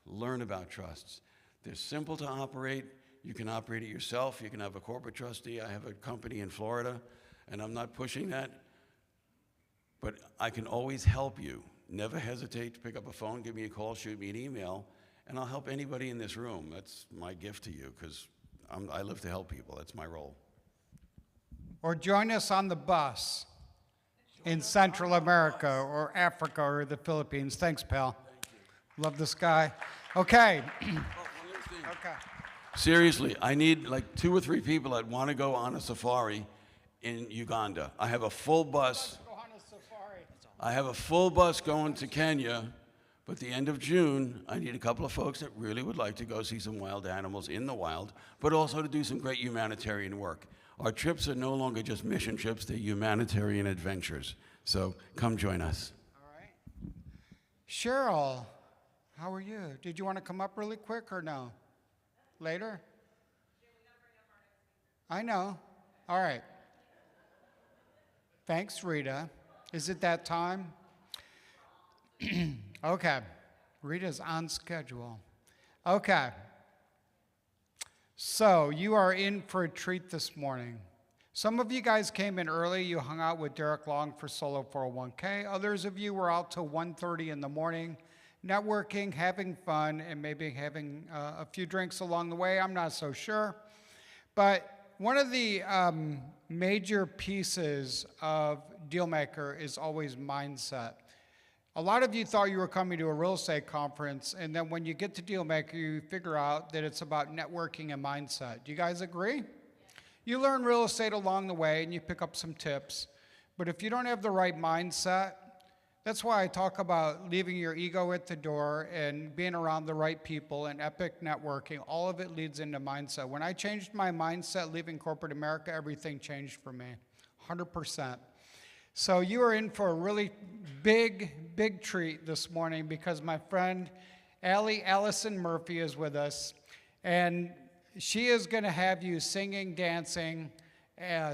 Learn about trusts. They're simple to operate. You can operate it yourself. You can have a corporate trustee. I have a company in Florida, and I'm not pushing that, but I can always help you. Never hesitate to pick up a phone, give me a call, shoot me an email, and I'll help anybody in this room. That's my gift to you, because I live to help people. That's my role. Or join us on the bus in Central America or Africa or the Philippines. Thanks, pal. Love this guy. Okay. Okay. Seriously, I need like 2 or 3 people that want to go on a safari in Uganda. I have a full bus. I have a full bus going to Kenya, but at the end of June, I need a couple of folks that really would like to go see some wild animals in the wild, but also to do some great humanitarian work. Our trips are no longer just mission trips, they're humanitarian adventures. So come join us. All right. Cheryl, how are you? Did you want to come up really quick or no? Later? I know. All right. Thanks, Rita. Is it that time? Okay. Rita's on schedule. Okay. So you are in for a treat this morning. Some of you guys came in early. You hung out with Derek Long for Solo 401k. Others of you were out till 1:30 in the morning, networking, having fun, and maybe having a few drinks along the way. I'm not so sure. But one of the major pieces of Dealmaker is always mindset. A lot of you thought you were coming to a real estate conference, and then when you get to Dealmaker, you figure out that it's about networking and mindset. Do you guys agree? You learn real estate along the way, and you pick up some tips. But if you don't have the right mindset, that's why I talk about leaving your ego at the door and being around the right people and epic networking. All of it leads into mindset. When I changed my mindset leaving corporate America, everything changed for me, 100%. So you are in for a really big treat this morning because my friend Alie Allison Murphy is with us, and she is going to have you singing, dancing,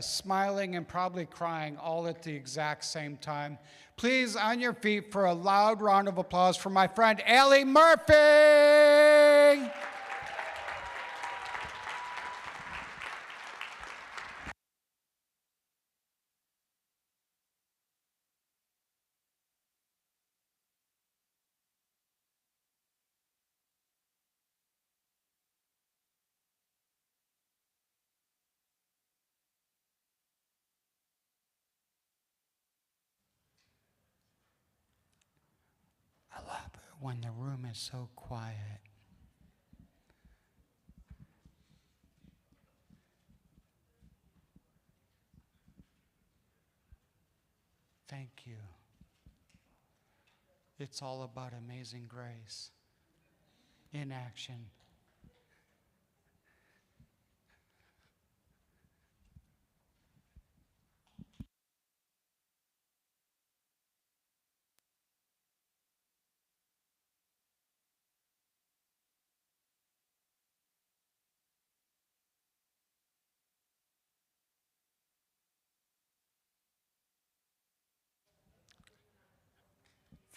smiling, and probably crying all at the exact same time. Please, on your feet for a loud round of applause for my friend Alie Murphy! I love it when the room is so quiet. Thank you. It's all about amazing grace in action.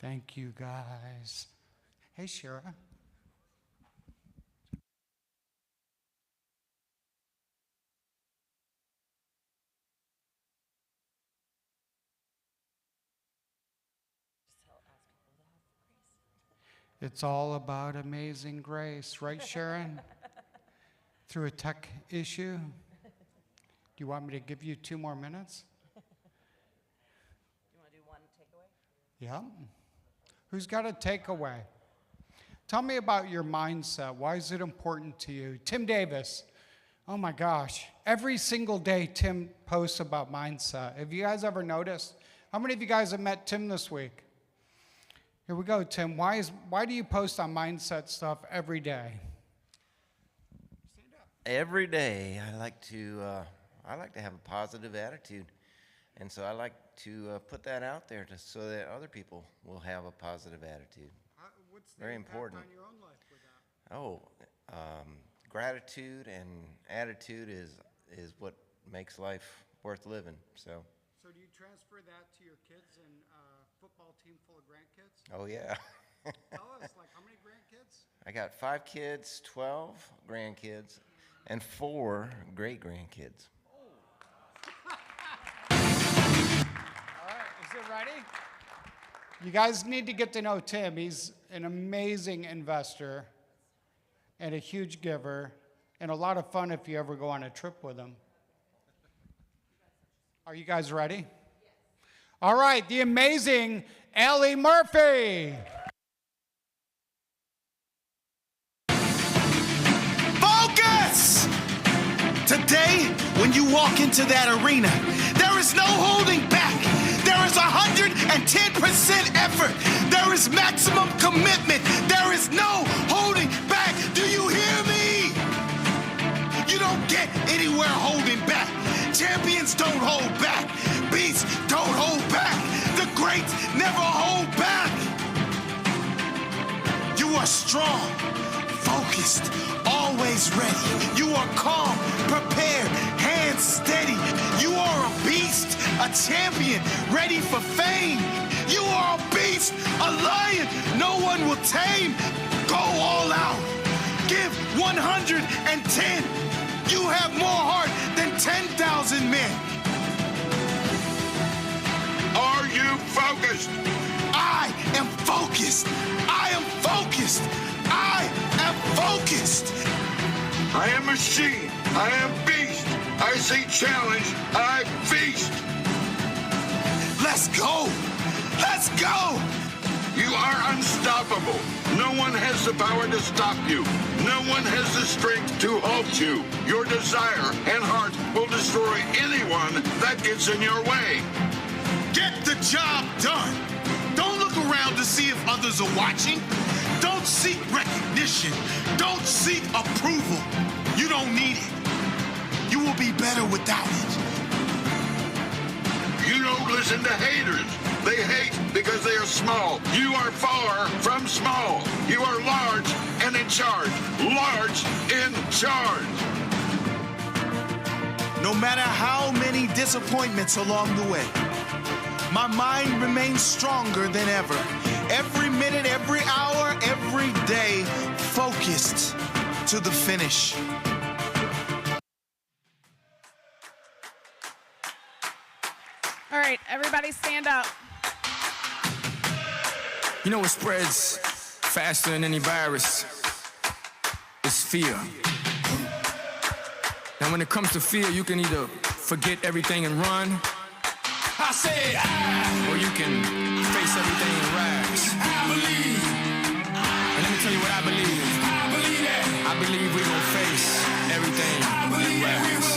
Thank you, guys. Hey, Shira. It's all about amazing grace, right, Sharon? Through a tech issue? Do you want me to give you 2 more minutes? You want to do one takeaway? Yeah. Who's got a takeaway? Tell me about your mindset. Why is it important to you? Tim Davis. Oh my gosh. Every single day, Tim posts about mindset. Have you guys ever noticed? How many of you guys have met Tim this week? Here we go, Tim. Why do you post on mindset stuff every day? Stand up. Every day, I like to have a positive attitude, and so I like to put that out there so that other people will have a positive attitude. What's the Very impact important. on your own life with that? Gratitude and attitude is what makes life worth living. So do you transfer that to your kids and football team full of grandkids? oh yeah. Tell us, like, how many grandkids? I got 5 kids, 12 grandkids, and 4 great-grandkids. All right, is it ready? You guys need to get to know Tim. He's an amazing investor and a huge giver and a lot of fun if you ever go on a trip with him. Are you guys ready? Yes. All right, the amazing Alie Murphy. Focus! Today, when you walk into that arena, there is no holding back. There is 110% effort. There is maximum commitment. There is no holding back. Do you hear me? You don't get anywhere holding back. Champions don't hold back. Beasts don't hold back. The greats never hold back. You are strong, focused, always ready. You are calm, prepared, hands steady. You are a beast, a champion, ready for fame. You are a beast, a lion no one will tame. Go all out. Give 110. You have more heart than 10,000 men. Are you focused? I am focused. I am focused. I am focused. I am machine. I am beast. I see challenge. I feast. Let's go. Let's go. You are unstoppable. No one has the power to stop you. No one has the strength to halt you. Your desire and heart will destroy anyone that gets in your way. Get the job done. Don't look around to see if others are watching. Don't seek recognition. Don't seek approval. You don't need it. You will be better without it. You don't listen to haters. They hate because they are small. You are far from small. You are large and in charge. Large in charge. No matter how many disappointments along the way, my mind remains stronger than ever. Every minute, every hour, every day, focused to the finish. All right, everybody stand up. You know what spreads faster than any virus? It's fear. Now when it comes to fear, you can either forget everything and run, I say or you can face everything and rise. I believe. And let me tell you what I believe. I believe that. I believe we're gonna face everything and rise.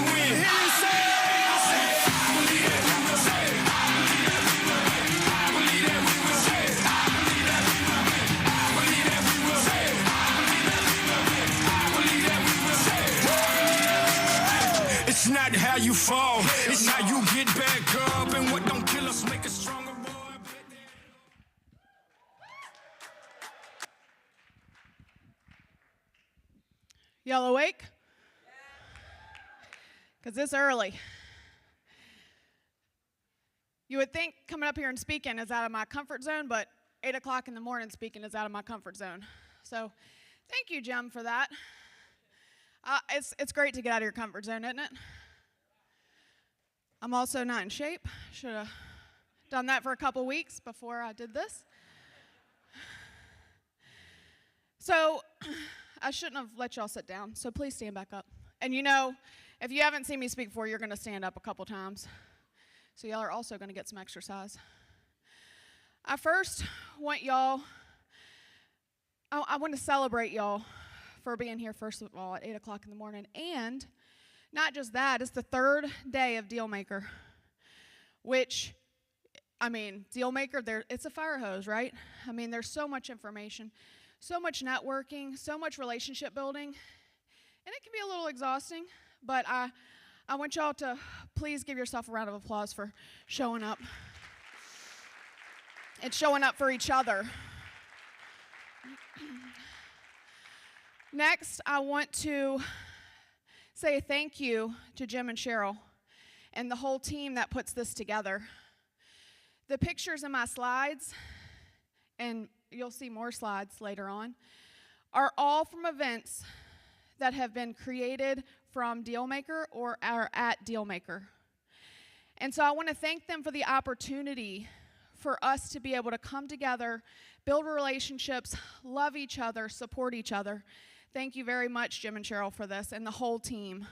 It's not how you fall, it's how you get back up. And what don't kill us make us stronger, boy. Y'all awake? Because it's early. You would think coming up here and speaking is out of my comfort zone, but 8 o'clock in the morning speaking is out of my comfort zone. So thank you, Jim, for that. It's great to get out of your comfort zone, isn't it? I'm also not in shape. Should have done that for a couple weeks before I did this. So I shouldn't have let y'all sit down, so please stand back up. And you know, if you haven't seen me speak before, you're going to stand up a couple times. So y'all are also going to get some exercise. I first want y'all, I want to celebrate y'all for being here, first of all, at 8 o'clock in the morning. And not just that, it's the third day of Dealmaker, which, I mean, Dealmaker, it's a fire hose, right? I mean, there's so much information, so much networking, so much relationship building, and it can be a little exhausting, but I want y'all to please give yourself a round of applause for showing up. And showing up for each other. Next, I want to say thank you to Jim and Cheryl and the whole team that puts this together. The pictures in my slides, and you'll see more slides later on, are all from events that have been created from Dealmaker or are at Dealmaker. And so I want to thank them for the opportunity for us to be able to come together, build relationships, love each other, support each other. Thank you very much, Jim and Cheryl, for this, and the whole team.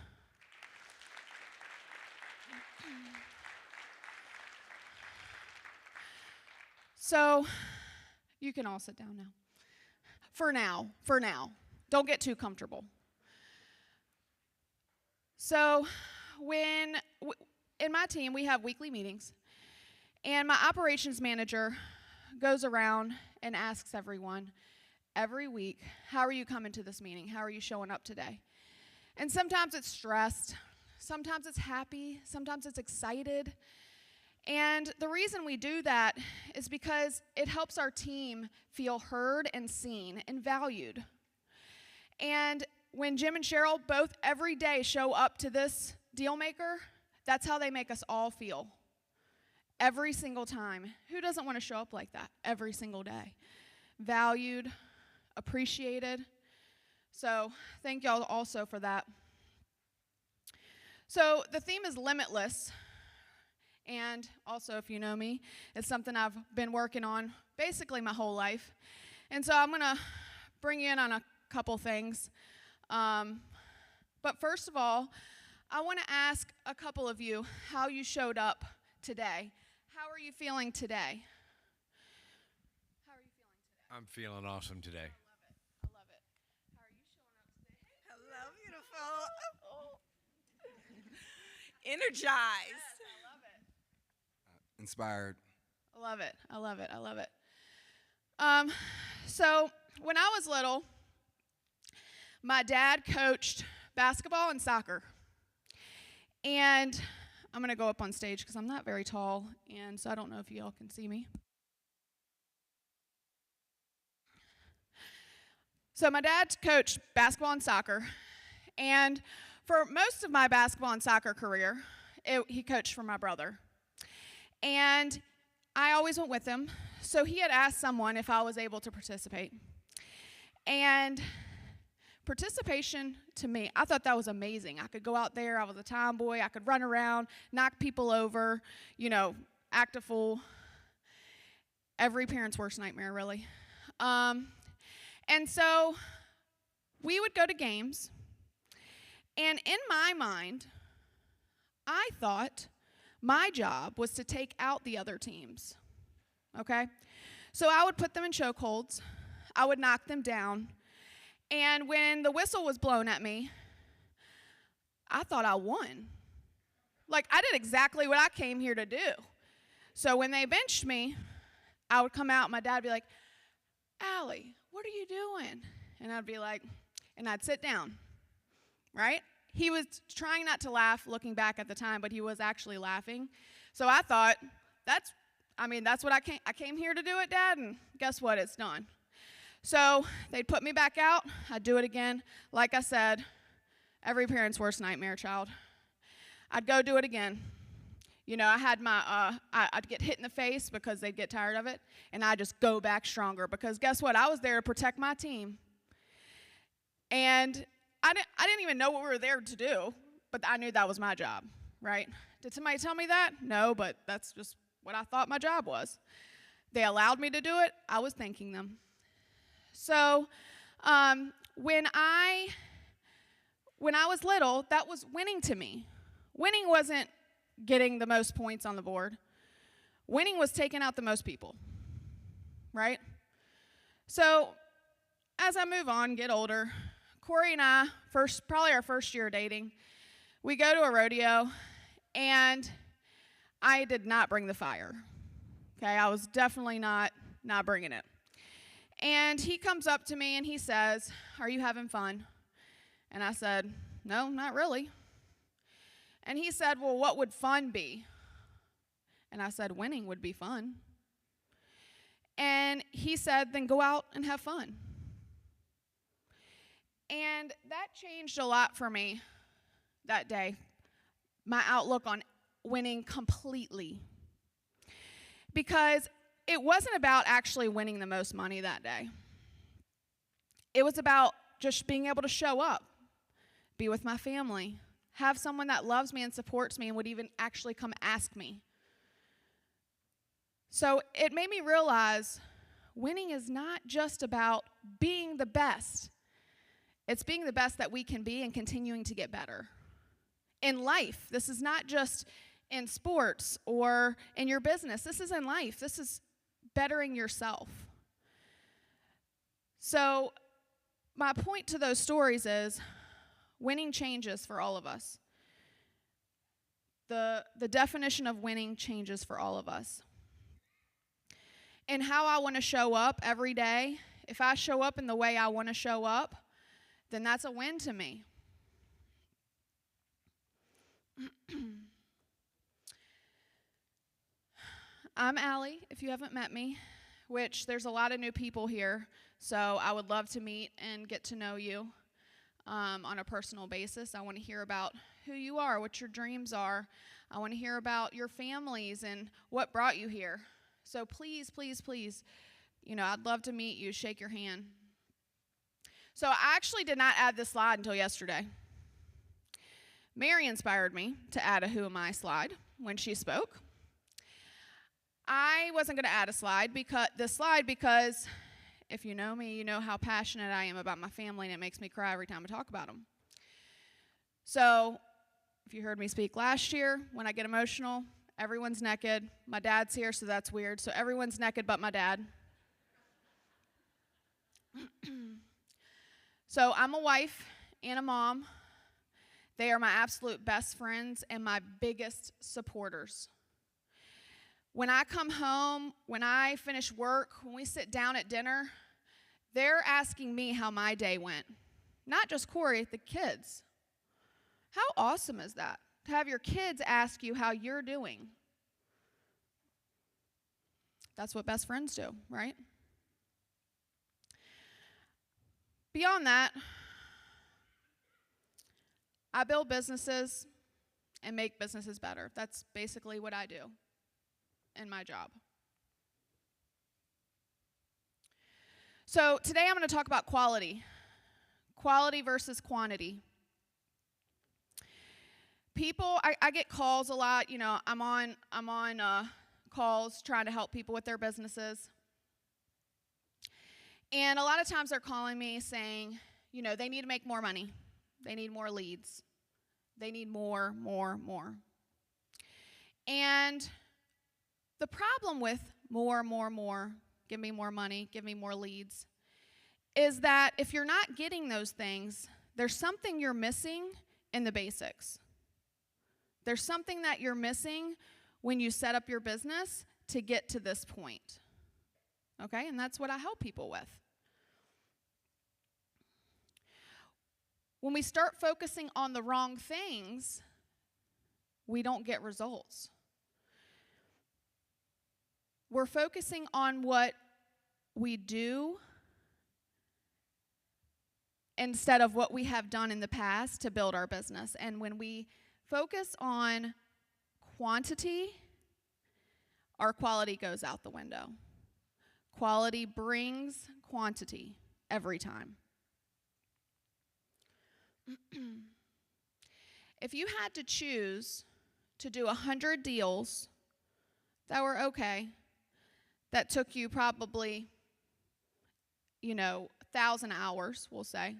So, you can all sit down now. For now. Don't get too comfortable. So, in my team, we have weekly meetings, and my operations manager goes around and asks everyone every week, how are you coming to this meeting? How are you showing up today? And sometimes it's stressed, sometimes it's happy, sometimes it's excited. And the reason we do that is because it helps our team feel heard and seen and valued. And when Jim and Cheryl both every day show up to this Dealmaker, that's how they make us all feel. Every single time. Who doesn't want to show up like that every single day? Valued, appreciated. So thank y'all also for that. So the theme is limitless. And also, if you know me, it's something I've been working on basically my whole life. And so I'm going to bring you in on a couple things. But first of all, I want to ask a couple of you how you showed up today. How are you feeling today? How are you feeling today? I'm feeling awesome today. I love it. How are you showing up today? Hello, beautiful. Oh. Energized. Yes, I love it. Inspired. I love it. I love it. I love it. So when I was little, my dad coached basketball and soccer. And I'm going to go up on stage because I'm not very tall, and so I don't know if you all can see me. So my dad coached basketball and soccer, and for most of my basketball and soccer career, he coached for my brother. And I always went with him, so he had asked someone if I was able to participate. And participation, to me, I thought that was amazing. I could go out there, I was a tomboy, I could run around, knock people over, act a fool. Every parent's worst nightmare, really. And so we would go to games, and in my mind, I thought my job was to take out the other teams, okay? So I would put them in chokeholds, I would knock them down, and when the whistle was blown at me, I thought I won. Like, I did exactly what I came here to do. So when they benched me, I would come out, and my dad would be like, Allie, what are you doing? And I'd be like, and I'd sit down, right? He was trying not to laugh looking back at the time, but he was actually laughing. So I thought, that's what I came here to do it, Dad, and guess what? It's done. So they'd put me back out. I'd do it again. Like I said, every parent's worst nightmare, child. I'd go do it again. I had I'd get hit in the face because they'd get tired of it, and I'd just go back stronger because guess what? I was there to protect my team. And I didn't even know what we were there to do, but I knew that was my job, right? Did somebody tell me that? No, but that's just what I thought my job was. They allowed me to do it. I was thanking them. So when I was little, that was winning to me. Winning wasn't getting the most points on the board. Winning was taking out the most people, right? So as I move on, get older, Corey and I, probably our first year dating, we go to a rodeo, and I did not bring the fire. Okay, I was definitely not bringing it. And he comes up to me and he says, "Are you having fun?" And I said, "No, not really." And he said, "Well, what would fun be?" And I said, "Winning would be fun." And he said, "Then go out and have fun." And that changed a lot for me that day, my outlook on winning completely. Because it wasn't about actually winning the most money that day. It was about just being able to show up, be with my family, have someone that loves me and supports me and would even actually come ask me. So it made me realize winning is not just about being the best. It's being the best that we can be and continuing to get better. In life, this is not just in sports or in your business. This is in life. This is bettering yourself. So my point to those stories is winning changes for all of us. The definition of winning changes for all of us. And how I want to show up every day, if I show up in the way I want to show up, then that's a win to me. I'm Alie, if you haven't met me, which there's a lot of new people here, so I would love to meet and get to know you on a personal basis. I want to hear about who you are, what your dreams are. I want to hear about your families and what brought you here. So please, please, please, I'd love to meet you, shake your hand. So I actually did not add this slide until yesterday. Mary inspired me to add a Who Am I slide when she spoke. I wasn't going to add this slide because if you know me, you know how passionate I am about my family, and it makes me cry every time I talk about them. So if you heard me speak last year, when I get emotional, everyone's naked. My dad's here, so that's weird. So everyone's naked but my dad. So I'm a wife and a mom. They are my absolute best friends and my biggest supporters. When I come home, when I finish work, when we sit down at dinner, they're asking me how my day went. Not just Corey, the kids. How awesome is that? To have your kids ask you how you're doing. That's what best friends do, right? Beyond that, I build businesses and make businesses better. That's basically what I do in my job. So today I'm going to talk about quality. Quality versus quantity. People, I get calls a lot. I'm on calls trying to help people with their businesses. And a lot of times they're calling me saying, they need to make more money. They need more leads. They need more. And the problem with more, give me more money, give me more leads, is that if you're not getting those things, there's something you're missing in the basics. There's something that you're missing when you set up your business to get to this point. Okay? And that's what I help people with. When we start focusing on the wrong things, we don't get results. We're focusing on what we do instead of what we have done in the past to build our business. And when we focus on quantity, our quality goes out the window. Quality brings quantity every time. If you had to choose to do 100 deals that were okay, that took you probably, 1,000 hours, we'll say,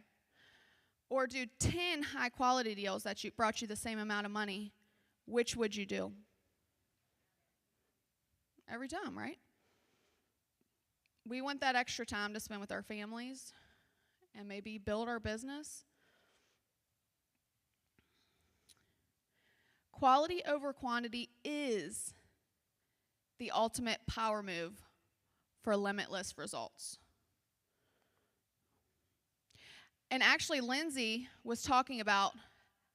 or do 10 high-quality deals that brought you the same amount of money, which would you do? Every time, right? We want that extra time to spend with our families and maybe build our business. Quality over quantity is the ultimate power move for limitless results. And actually, Lindsay was talking about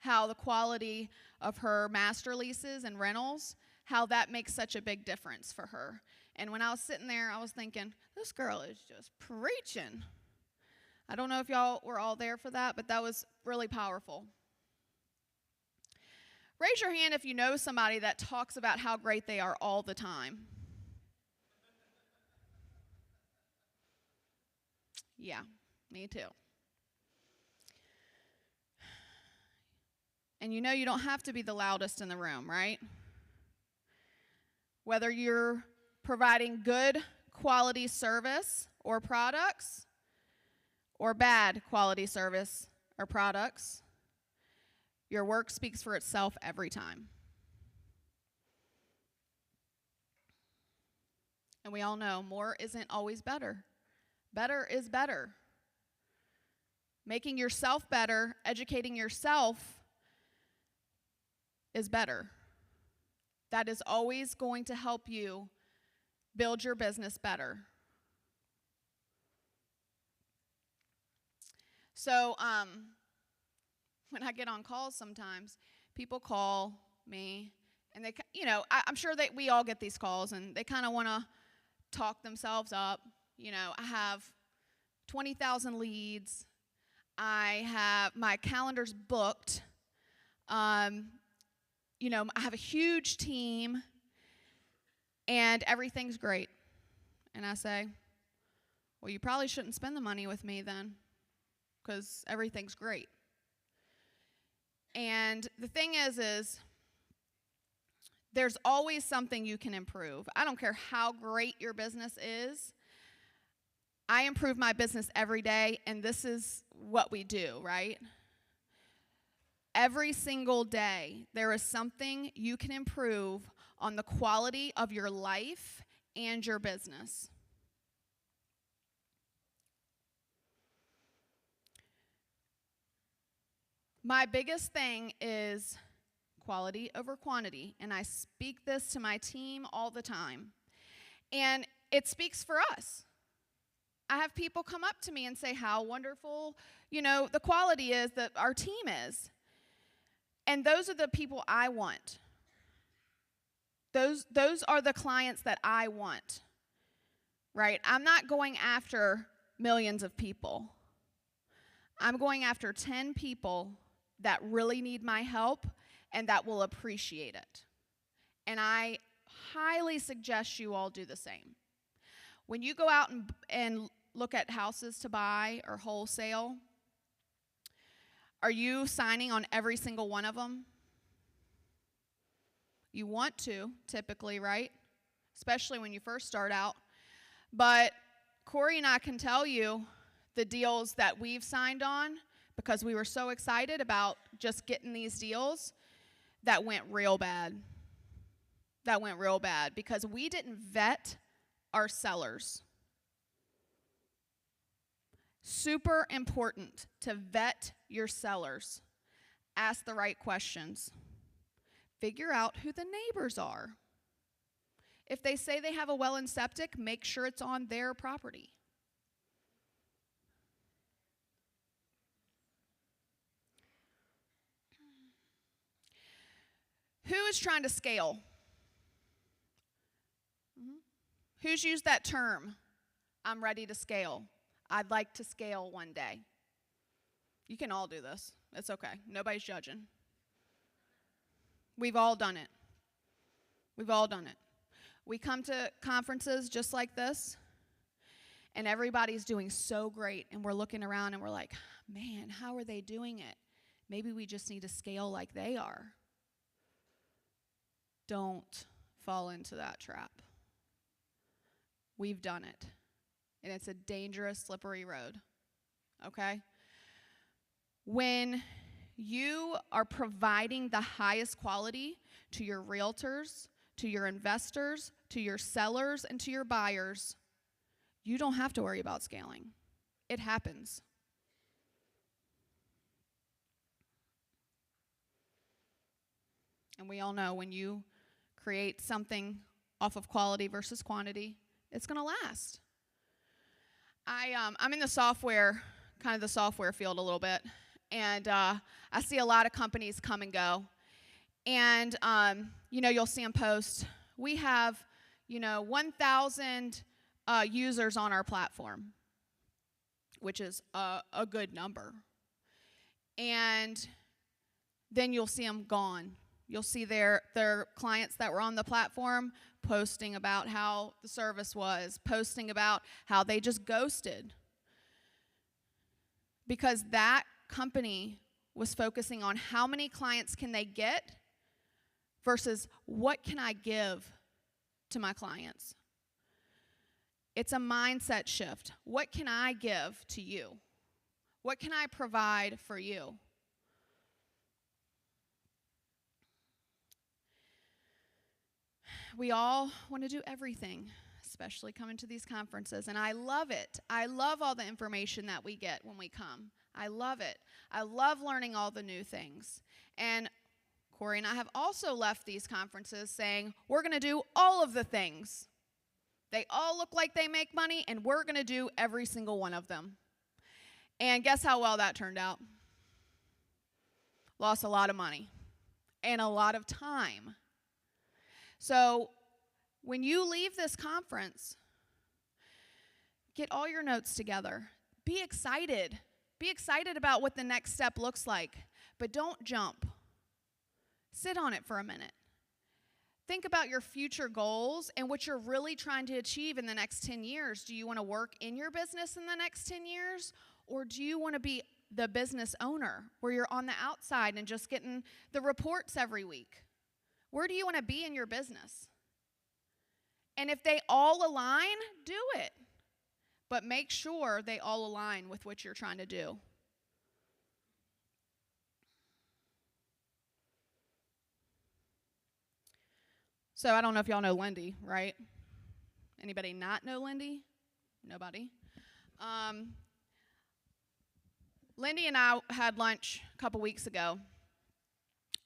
how the quality of her master leases and rentals, how that makes such a big difference for her. And when I was sitting there, I was thinking, this girl is just preaching. I don't know if y'all were all there for that, but that was really powerful. Raise your hand if you know somebody that talks about how great they are all the time. Yeah, Me too. And you know you don't have to be the loudest in the room, right? Whether you're providing good quality service or products or bad quality service or products, your work speaks for itself every time. And we all know more isn't always better. Better is better. Making yourself better, educating yourself is better. That is always going to help you build your business better. So when I get on calls sometimes, people call me and they, I'm sure that we all get these calls and they kind of want to talk themselves up. I have 20,000 leads. My calendar's booked. I have a huge team, and everything's great. And I say, well, you probably shouldn't spend the money with me then, because everything's great. And the thing is there's always something you can improve. I don't care how great your business is. I improve my business every day, and this is what we do, right? Every single day, there is something you can improve on the quality of your life and your business. My biggest thing is quality over quantity, and I speak this to my team all the time. And it speaks for us. I have people come up to me and say how wonderful, the quality is that our team is. And those are the people I want. Those are the clients that I want, right? I'm not going after millions of people. I'm going after 10 people that really need my help and that will appreciate it. And I highly suggest you all do the same. When you go out and look at houses to buy or wholesale, are you signing on every single one of them? You want to, typically, right? Especially when you first start out. But Corey and I can tell you the deals that we've signed on, because we were so excited about just getting these deals, that went real bad. That went real bad because we didn't vet our sellers. Super important to vet your sellers. Ask the right questions. Figure out who the neighbors are. If they say they have a well and septic, make sure it's on their property. Who is trying to scale? Who's used that term? I'm ready to scale. I'd like to scale one day. You can all do this. It's okay. Nobody's judging. We've all done it. We've all done it. We come to conferences just like this, and everybody's doing so great, and we're looking around and we're like, man, how are they doing it? Maybe we just need to scale like they are. Don't fall into that trap. We've done it. And it's a dangerous, slippery road. Okay? When you are providing the highest quality to your realtors, to your investors, to your sellers, and to your buyers, you don't have to worry about scaling. It happens. And we all know when you create something off of quality versus quantity, it's going to last. I'm in the software, kind of the software field a little bit, and I see a lot of companies come and go. And, you'll see them post, we have, 1,000 users on our platform, which is a good number. And then you'll see them gone. You'll see their clients that were on the platform posting about how the service was, posting about how they just ghosted. because that company was focusing on how many clients can they get versus what can I give to my clients. It's a mindset shift. What can I give to you? What can I provide for you? We all want to do everything, especially coming to these conferences, and I love it. I love all the information that we get when we come. I love it. I love learning all the new things. And Corey and I have also left these conferences saying, we're going to do all of the things. They all look like they make money, and we're going to do every single one of them. And guess how well that turned out? Lost a lot of money and a lot of time. So when you leave this conference, get all your notes together. Be excited. Be excited about what the next step looks like, but don't jump. Sit on it for a minute. Think about your future goals and what you're really trying to achieve in the next 10 years. Do you want to work in your business in the next 10 years? Or do you want to be the business owner where you're on the outside and just getting the reports every week? Where do you want to be in your business? And if they all align, do it. But make sure they all align with what you're trying to do. So I don't know if y'all know Lindy, right? Anybody not know Lindy? Nobody. Lindy and I had lunch a couple weeks ago,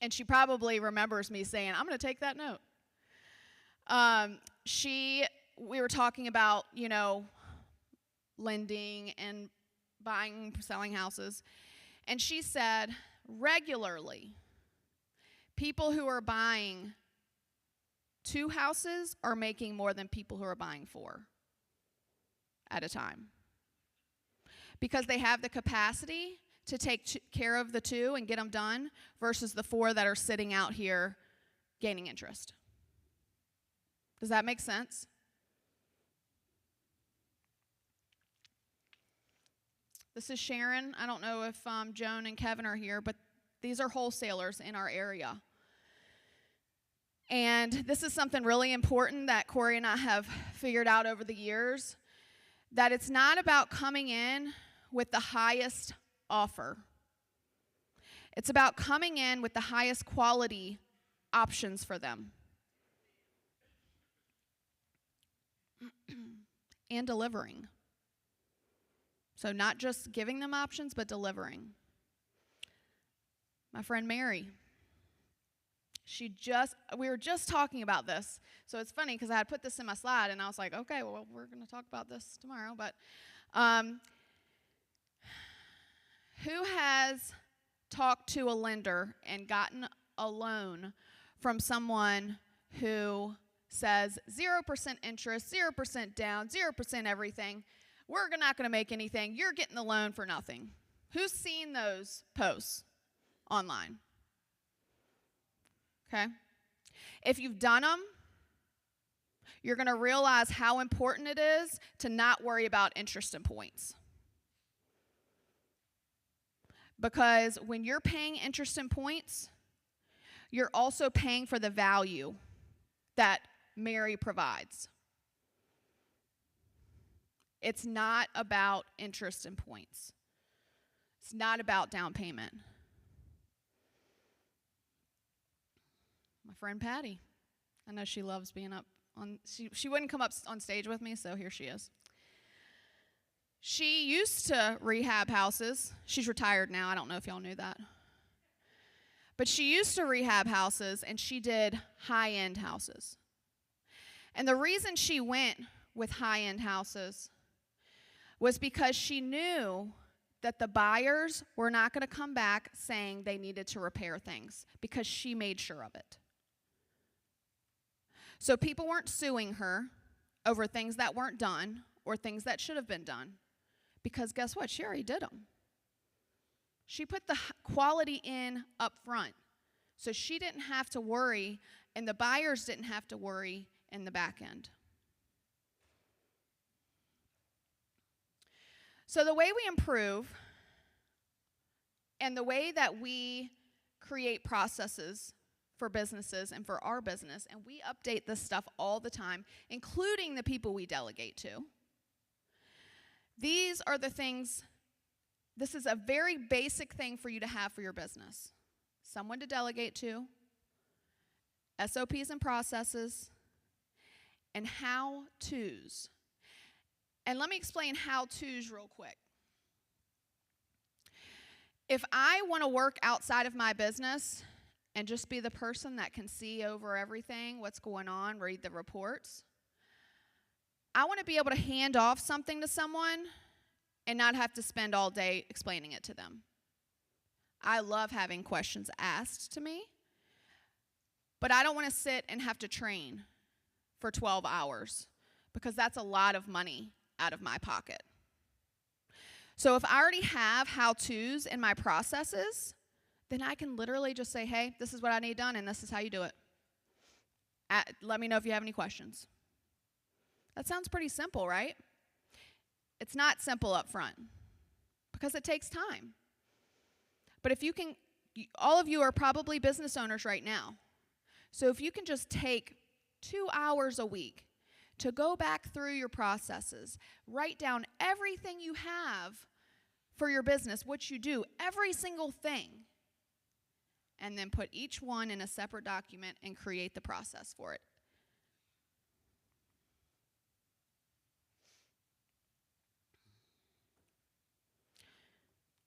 and she probably remembers me saying, I'm going to take that note. We were talking about, lending and buying, selling houses, and she said, regularly, people who are buying 2 houses are making more than people who are buying 4 at a time. Because they have the capacity to take care of the 2 and get them done versus the 4 that are sitting out here gaining interest. Does that make sense? This is Sharon. I don't know if Joan and Kevin are here, but these are wholesalers in our area. And this is something really important that Corey and I have figured out over the years, that it's not about coming in with the highest offer. It's about coming in with the highest quality options for them. And delivering. So not just giving them options, but delivering. My friend Mary, we were just talking about this. So it's funny because I had put this in my slide and I was like, okay, well, we're going to talk about this tomorrow. But who has talked to a lender and gotten a loan from someone who says 0% interest, 0% down, 0% everything? We're not going to make anything. You're getting the loan for nothing. Who's seen those posts online? Okay? If you've done them, you're going to realize how important it is to not worry about interest and points. Because when you're paying interest and points, you're also paying for the value that Mary provides. It's not about interest and points. It's not about down payment. My friend Patty, I know she loves being up on, she wouldn't come up on stage with me, so here she is. She used to rehab houses. She's retired now. I don't know if y'all knew that. But she used to rehab houses, and she did high-end houses. And the reason she went with high-end houses was because she knew that the buyers were not going to come back saying they needed to repair things because she made sure of it. So people weren't suing her over things that weren't done or things that should have been done because guess what? She already did them. She put the quality in up front. So she didn't have to worry, and the buyers didn't have to worry in the back end. So the way we improve And the way that we create processes for businesses and for our business, and we update this stuff all the time, including the people we delegate to. These are the things, this is a very basic thing for you to have for your business. Someone to delegate to, SOPs and processes, and how-tos. And let me explain how-tos real quick. If I want to work outside of my business and just be the person that can see over everything, what's going on, read the reports, I want to be able to hand off something to someone and not have to spend all day explaining it to them. I love having questions asked to me, but I don't want to sit and have to train for 12 hours because that's a lot of money out of my pocket. So if I already have how-tos in my processes, then I can literally just say, hey, this is what I need done, and this is how you do it. Let me know if you have any questions. That sounds pretty simple, right? It's not simple up front because it takes time. But if you can, all of you are probably business owners right now. So if you can just take 2 hours a week to go back through your processes, write down everything you have for your business, what you do, every single thing, and then put each one in a separate document and create the process for it.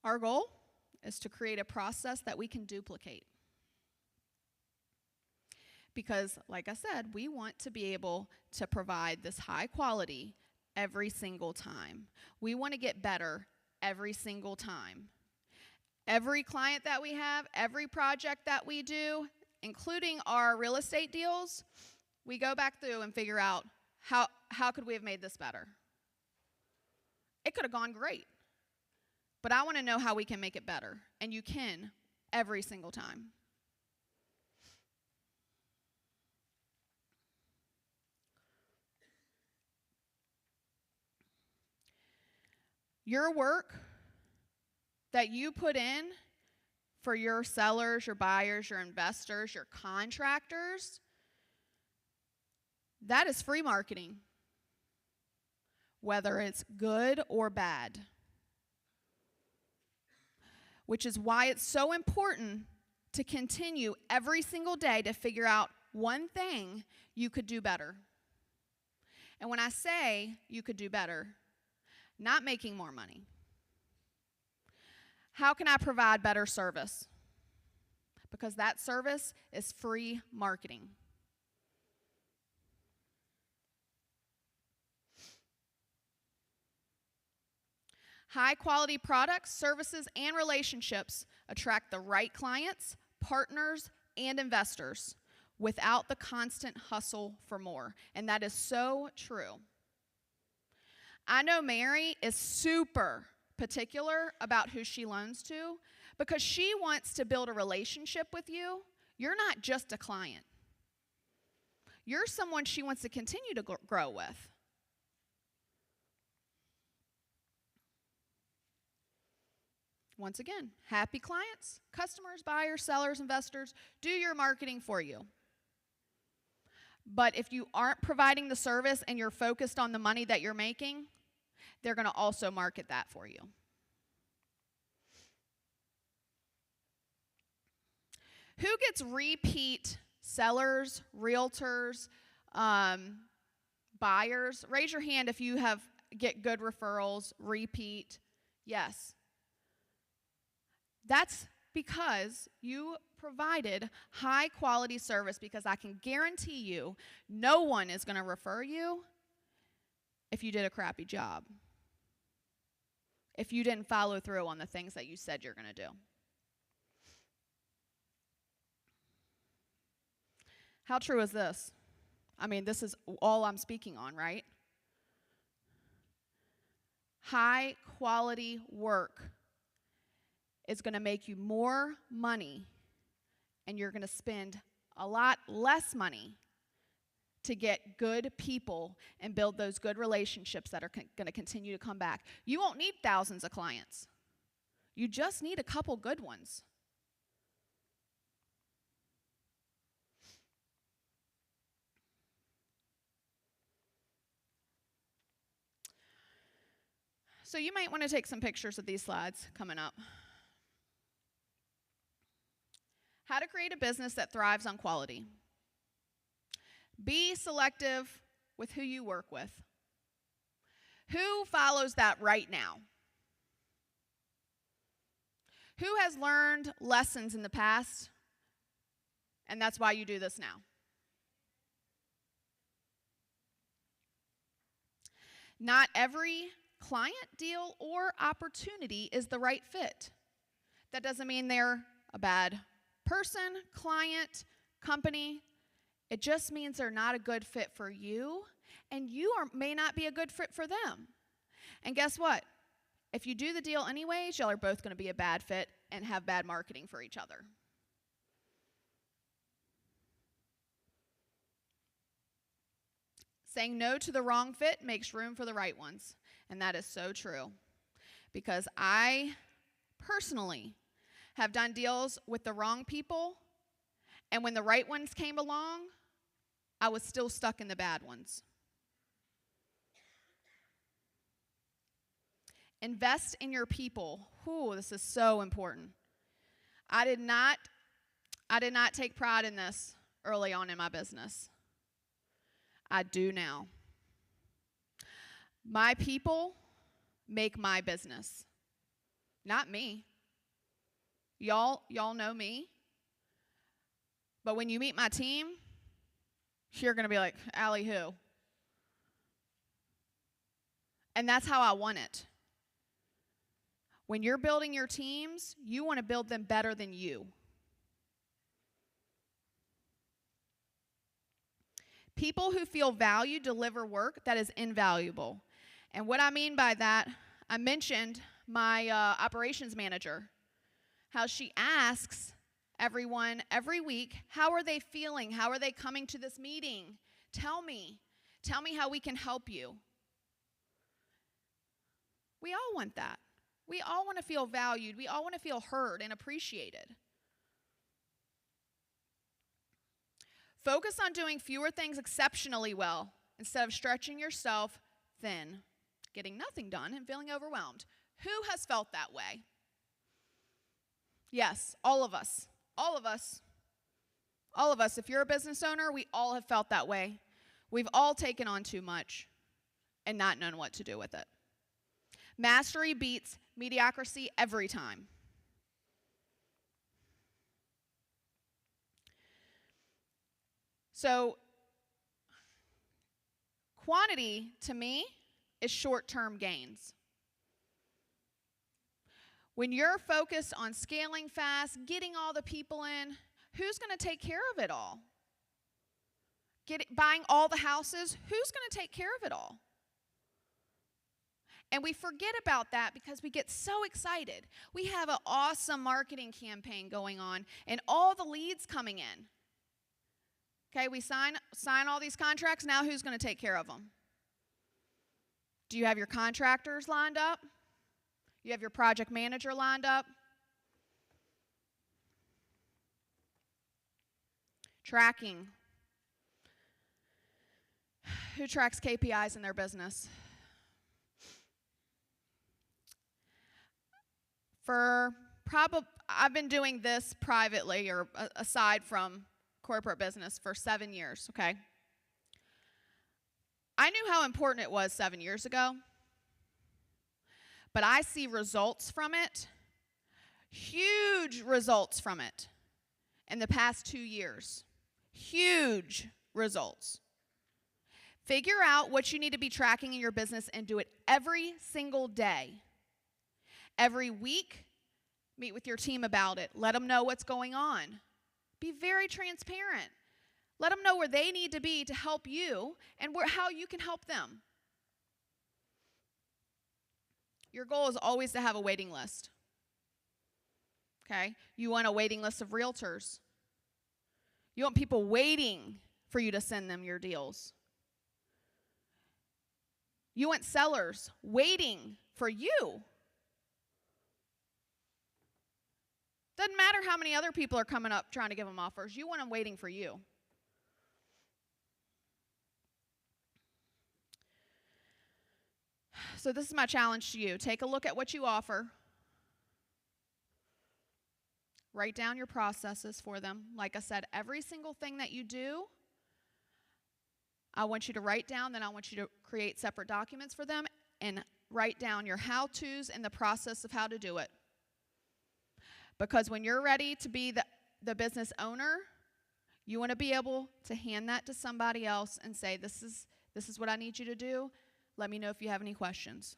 Our goal is to create a process that we can duplicate. Because, like I said, we want to be able to provide this high quality every single time. We want to get better every single time. Every client that we have, every project that we do, including our real estate deals, we go back through and figure out how could we have made this better. It could have gone great, but I want to know how we can make it better, and you can every single time. Your work that you put in for your sellers, your buyers, your investors, your contractors, that is free marketing, whether it's good or bad. Which is why it's so important to continue every single day to figure out one thing you could do better. And when I say you could do better, not making more money. How can I provide better service? Because that service is free marketing. High quality products, services, and relationships attract the right clients, partners, and investors without the constant hustle for more. And that is so true. I know Mary is super particular about who she loans to because she wants to build a relationship with you. You're not just a client. You're someone she wants to continue to grow with. Once again, happy clients, customers, buyers, sellers, investors, do your marketing for you. But if you aren't providing the service and you're focused on the money that you're making, they're going to also market that for you. Who gets repeat sellers, realtors, buyers? Raise your hand if you get good referrals, repeat. Yes. That's because you provided high quality service, because I can guarantee you no one is going to refer you if you did a crappy job, if you didn't follow through on the things that you said you're going to do. How true is this? I mean, this is all I'm speaking on, right? High quality work is going to make you more money, and you're going to spend a lot less money to get good people and build those good relationships that are going to continue to come back. You won't need thousands of clients. You just need a couple good ones. So you might want to take some pictures of these slides coming up. How to create a business that thrives on quality. Be selective with who you work with. Who follows that right now? Who has learned lessons in the past, and that's why you do this now? Not every client, deal, or opportunity is the right fit. That doesn't mean they're a bad person, client, company. It just means they're not a good fit for you, and you may not be a good fit for them. And guess what? If you do the deal anyways, y'all are both going to be a bad fit and have bad marketing for each other. Saying no to the wrong fit makes room for the right ones. And that is so true. Because I personally have done deals with the wrong people, and when the right ones came along, I was still stuck in the bad ones. Invest in your people. Ooh, this is so important. I did not take pride in this early on in my business. I do now. My people make my business, not me. Y'all know me. But when you meet my team, you're going to be like, Alie who? And that's how I want it. When you're building your teams, you want to build them better than you. People who feel valued deliver work that is invaluable. And what I mean by that, I mentioned my operations manager, how she asks everyone every week, how are they feeling? How are they coming to this meeting? Tell me how we can help you. We all want that. We all want to feel valued. We all want to feel heard and appreciated. Focus on doing fewer things exceptionally well instead of stretching yourself thin, getting nothing done, and feeling overwhelmed. Who has felt that way? Yes, all of us. All of us. All of us. If you're a business owner, we all have felt that way. We've all taken on too much and not known what to do with it. Mastery beats mediocrity every time. So, quantity, to me, is short-term gains. When you're focused on scaling fast, getting all the people in, who's going to take care of it all? Buying all the houses, who's going to take care of it all? And we forget about that because we get so excited. We have an awesome marketing campaign going on and all the leads coming in. Okay, we sign all these contracts. Now who's going to take care of them? Do you have your contractors lined up? You have your project manager lined up? Tracking. Who tracks KPIs in their business? I've been doing this privately or aside from corporate business for 7 years, okay? I knew how important it was 7 years ago, but I see results from it, huge results from it in the past 2 years. Huge results. Figure out what you need to be tracking in your business and do it every single day. Every week, meet with your team about it. Let them know what's going on. Be very transparent. Let them know where they need to be to help you and how you can help them. Your goal is always to have a waiting list. Okay? You want a waiting list of realtors. You want people waiting for you to send them your deals. You want sellers waiting for you Doesn't matter how many other people are coming up trying to give them offers. You want them waiting for you. So this is my challenge to you. Take a look at what you offer. Write down your processes for them. Like I said, every single thing that you do, I want you to write down, then I want you to create separate documents for them and write down your how-tos and the process of how to do it. Because when you're ready to be the business owner, you want to be able to hand that to somebody else and say, this is what I need you to do. Let me know if you have any questions.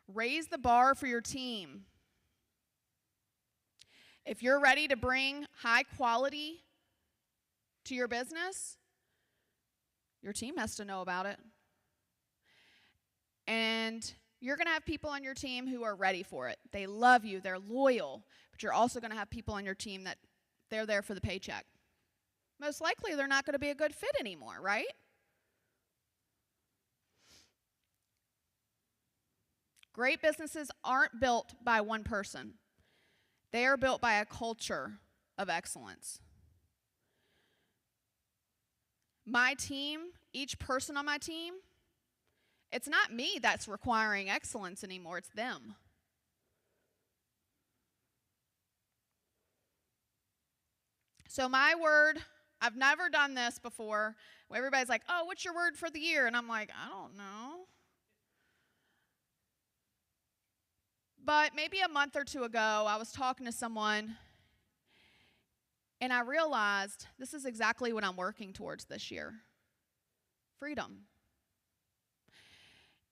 Raise the bar for your team. If you're ready to bring high quality to your business, your team has to know about it. And you're going to have people on your team who are ready for it. They love you, they're loyal, but you're also going to have people on your team that they're there for the paycheck. Most likely they're not going to be a good fit anymore, right? Great businesses aren't built by one person. They are built by a culture of excellence. My team, each person on my team, it's not me that's requiring excellence anymore, it's them. So my word, I've never done this before. Everybody's like, oh, what's your word for the year? And I'm like, I don't know. But maybe a month or two ago, I was talking to someone, and I realized this is exactly what I'm working towards this year. Freedom.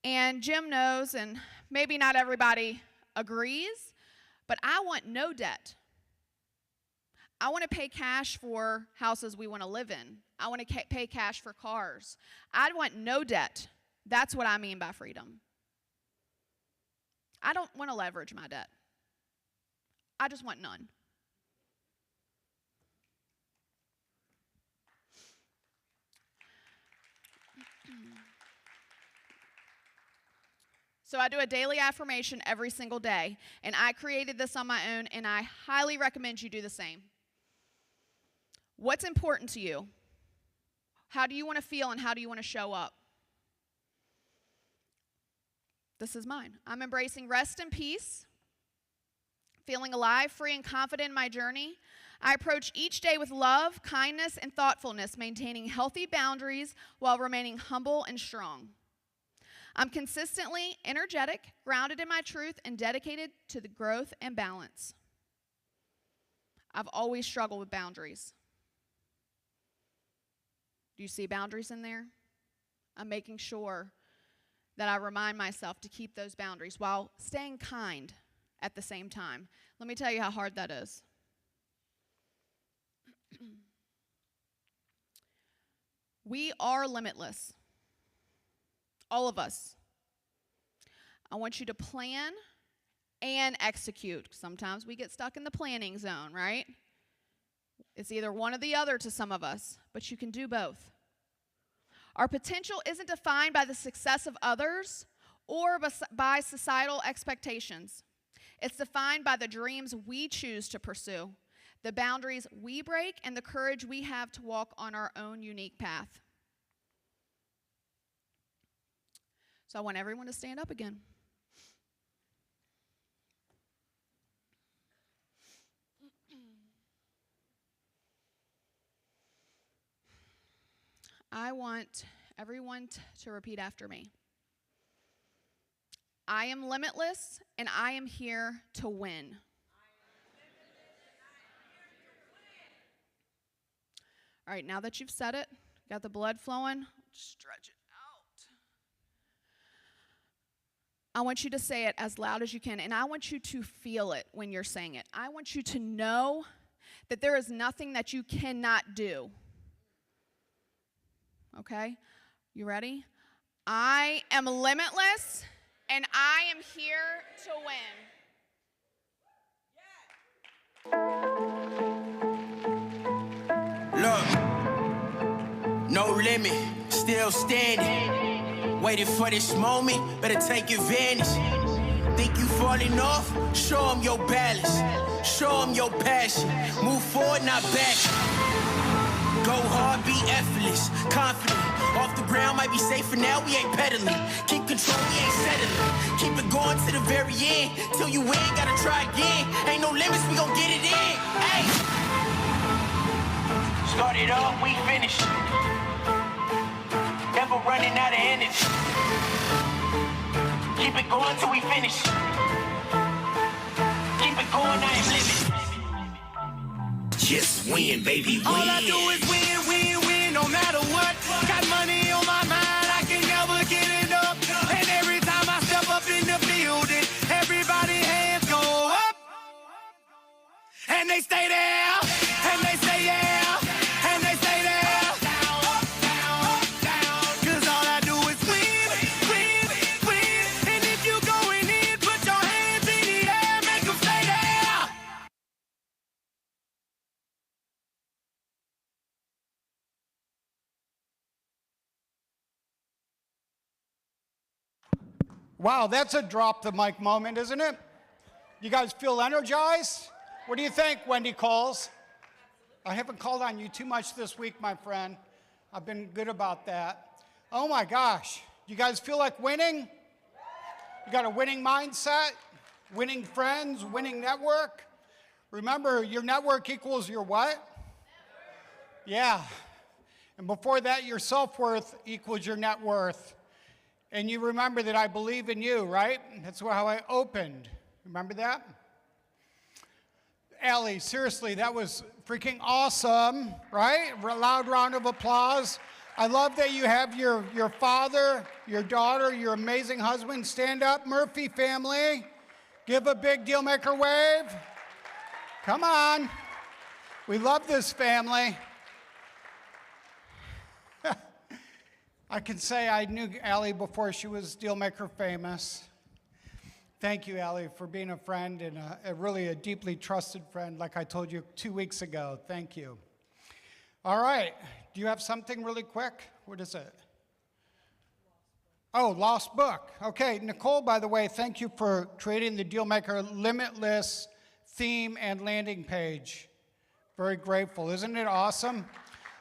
And Jim knows, and maybe not everybody agrees, but I want no debt. I want to pay cash for houses we want to live in. I want to pay cash for cars. I want no debt. That's what I mean by freedom. I don't want to leverage my debt. I just want none. So I do a daily affirmation every single day, and I created this on my own, and I highly recommend you do the same. What's important to you? How do you want to feel, and how do you want to show up? This is mine. I'm embracing rest and peace, feeling alive, free, and confident in my journey. I approach each day with love, kindness, and thoughtfulness, maintaining healthy boundaries while remaining humble and strong. I'm consistently energetic, grounded in my truth, and dedicated to the growth and balance. I've always struggled with boundaries. Do you see boundaries in there? I'm making sure that I remind myself to keep those boundaries while staying kind at the same time. Let me tell you how hard that is. We are limitless. All of us. I want you to plan and execute. Sometimes we get stuck in the planning zone, right? It's either one or the other to some of us, but you can do both. Our potential isn't defined by the success of others or by societal expectations. It's defined by the dreams we choose to pursue, the boundaries we break, and the courage we have to walk on our own unique path. So I want everyone to stand up again. I want everyone to repeat after me. I am limitless, and I am here to win. All right, now that you've said it, got the blood flowing, stretch it out. I want you to say it as loud as you can, and I want you to feel it when you're saying it. I want you to know that there is nothing that you cannot do. Okay? You ready? I am limitless, and I am here to win. Look, no limit, still standing. Waiting for this moment, better take advantage. Think you for Falling off, show them your balance. Show them your passion. Move forward, not back. Go hard, be effortless, confident. Off the ground, might be safe for now, we ain't pedaling. Keep control, we ain't settling. Keep it going to the very end. Till you win, gotta try again. Ain't no limits, we gon' get it in. Hey! Started off, we finished. Never running out of energy. Keep it going till we finish. Keep it going, I ain't living. Just win, baby, win. All I do is win, win, win, no matter what. Got money on my mind, I can never get enough. And every time I step up in the building, everybody hands go up. And they stay there, and they say yeah, and they stay there. Up, down, up, down. 'Cause all I do is win, win, win. And if you going in, put your hands in the air, make them stay there. Wow, that's a drop the mic moment, isn't it? You guys feel energized? What do you think, Wendy Coles? I haven't called on you too much this week, my friend. I've been good about that. Oh my gosh, you guys feel like winning? You got a winning mindset, winning friends, winning network? Remember, your network equals your what? Yeah. And before that, your self-worth equals your net worth. And you remember that I believe in you, right? That's how I opened. Remember that? Alie, seriously, that was freaking awesome, right? A loud round of applause. I love that you have your father, your daughter, your amazing husband. Stand up, Murphy family. Give a big Dealmaker wave. Come on. We love this family. I can say I knew Alie before she was Dealmaker famous. Thank you, Alie, for being a friend and really a deeply trusted friend, like I told you 2 weeks ago. Thank you. All right. Do you have something really quick? What is it? Oh, lost book. Okay, Nicole, by the way, thank you for creating the Dealmaker Limitless theme and landing page. Very grateful. Isn't it awesome?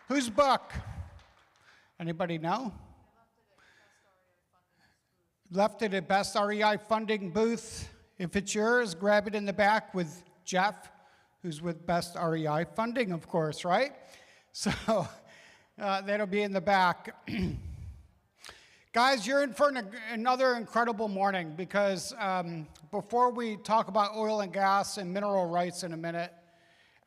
Whose book? Anybody know? Left it at Best REI Funding booth. If it's yours, grab it in the back with Jeff, who's with Best REI Funding, of course, right? So that'll be in the back. Guys, you're in for another incredible morning because before we talk about oil and gas and mineral rights in a minute,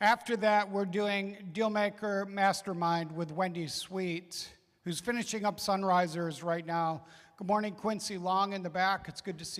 after that, we're doing Dealmaker Mastermind with Wendy Sweet, who's finishing up Sunrisers right now. Good morning, Quincy Long in the back. It's good to see you.